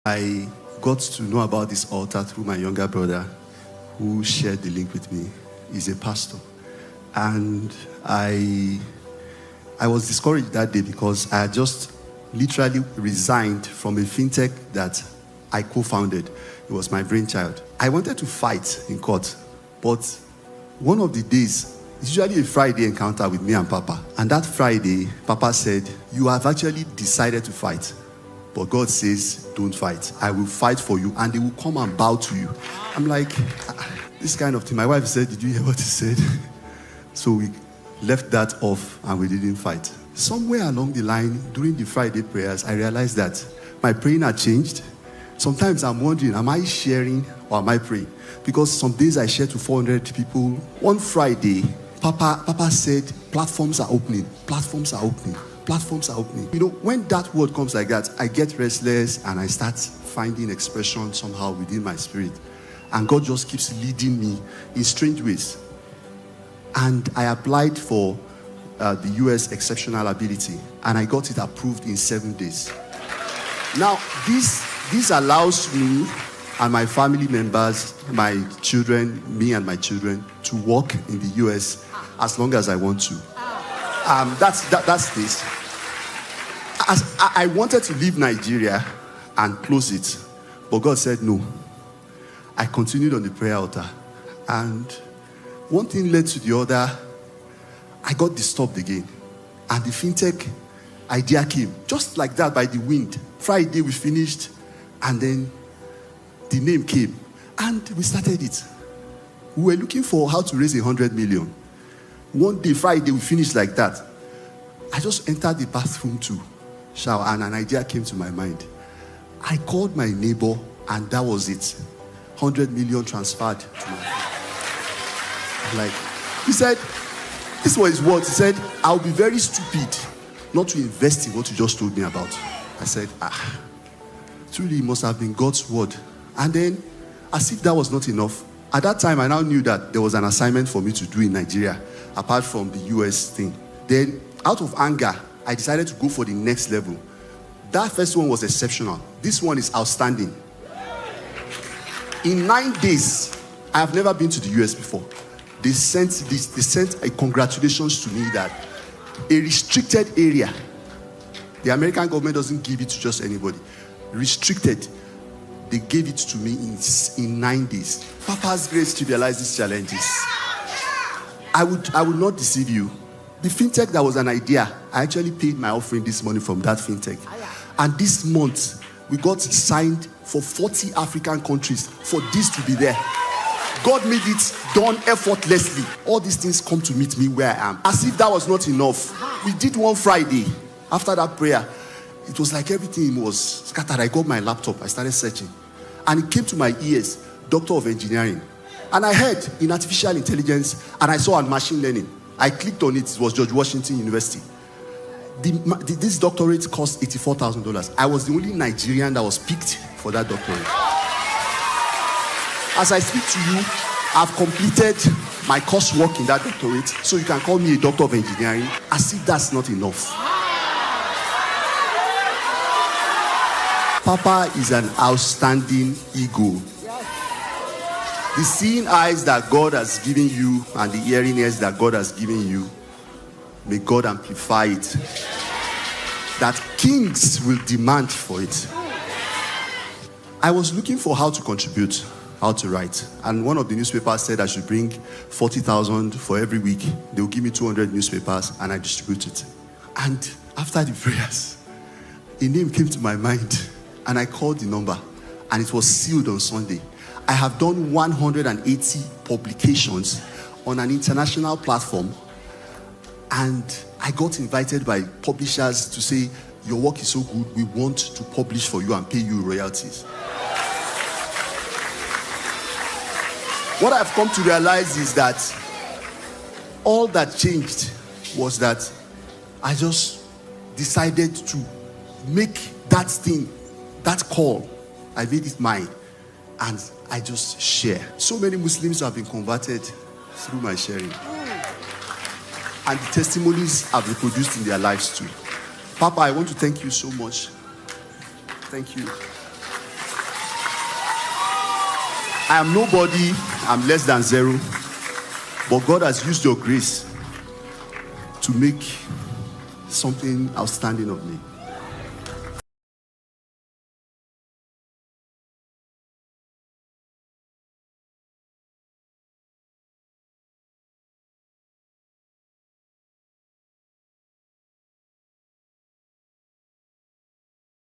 I got to know about this altar through my younger brother who shared the link with me. He's a pastor. And I was discouraged that day because I had just literally resigned from a fintech that I co-founded. It was my brainchild. I wanted to fight in court, but one of the days, it's usually a Friday encounter with me and Papa. And that Friday, Papa said, "You have actually decided to fight. But God says, don't fight. I will fight for you and they will come and bow to you." I'm like, this kind of thing. My wife said, "Did you hear what he said?" So we left that off and we didn't fight. Somewhere along the line, during the Friday prayers, I realized that my praying had changed. Sometimes I'm wondering, am I sharing or am I praying? Because some days I share to 400 people. One Friday, Papa said, platforms are opening, platforms are opening. Platforms are opening. You know, when that word comes like that, I get restless and I start finding expression somehow within my spirit. And God just keeps leading me in strange ways. And I applied for the US Exceptional Ability and I got it approved in 7 days. Now, this allows me and my family members, my children, me and my children, to work in the US as long as I want to. That's this. As I wanted to leave Nigeria and close it, but God said no. I continued on the prayer altar, and one thing led to the other. I got disturbed again, and the fintech idea came just like that by the wind. Friday we finished, and then the name came, and we started it. We were looking for how to raise 100 million. One day, Friday, we finished like that. I just entered the bathroom to shower and an idea came to my mind. I called my neighbor and that was it. 100 million transferred to my phone. Like, he said, this was his words. He said, "I'll be very stupid not to invest in what you just told me about." I said, truly it must have been God's word. And then, as if that was not enough, at that time I now knew that there was an assignment for me to do in Nigeria apart from the US thing. Then, out of anger, I decided to go for the next level. That first one was exceptional. This one is outstanding. In 9 days, I have never been to the US before. They sent a congratulations to me that a restricted area, the American government doesn't give it to just anybody. Restricted, they gave it to me in 9 days. Papa's grace trivializes challenges. I would not deceive you. The fintech that was an idea, I actually paid my offering this morning from that fintech. And this month, we got signed for 40 African countries for this to be there. God made it done effortlessly. All these things come to meet me where I am. As if that was not enough. We did one Friday. After that prayer, it was like everything was scattered. I got my laptop. I started searching. And it came to my ears, Doctor of Engineering. And I heard in artificial intelligence, and I saw on machine learning. I clicked on it. It was George Washington University. This doctorate cost $84,000. I was the only Nigerian that was picked for that doctorate. As I speak to you, I've completed my coursework in that doctorate, so you can call me a doctor of engineering, as if that's not enough. Papa is an outstanding ego. The seeing eyes that God has given you and the hearing ears that God has given you, may God amplify it. That kings will demand for it. I was looking for how to contribute, how to write. And one of the newspapers said I should bring 40,000 for every week. They will give me 200 newspapers and I distribute it. And after the prayers, a name came to my mind and I called the number and it was sealed on Sunday. I have done 180 publications on an international platform, and I got invited by publishers to say, "Your work is so good, we want to publish for you and pay you royalties." What I've come to realize is that all that changed was that I just decided to make that thing, that call, I made it mine. And I just share. So many Muslims have been converted through my sharing. And the testimonies have reproduced in their lives too. Papa, I want to thank you so much. Thank you. I am nobody, I'm less than zero. But God has used your grace to make something outstanding of me.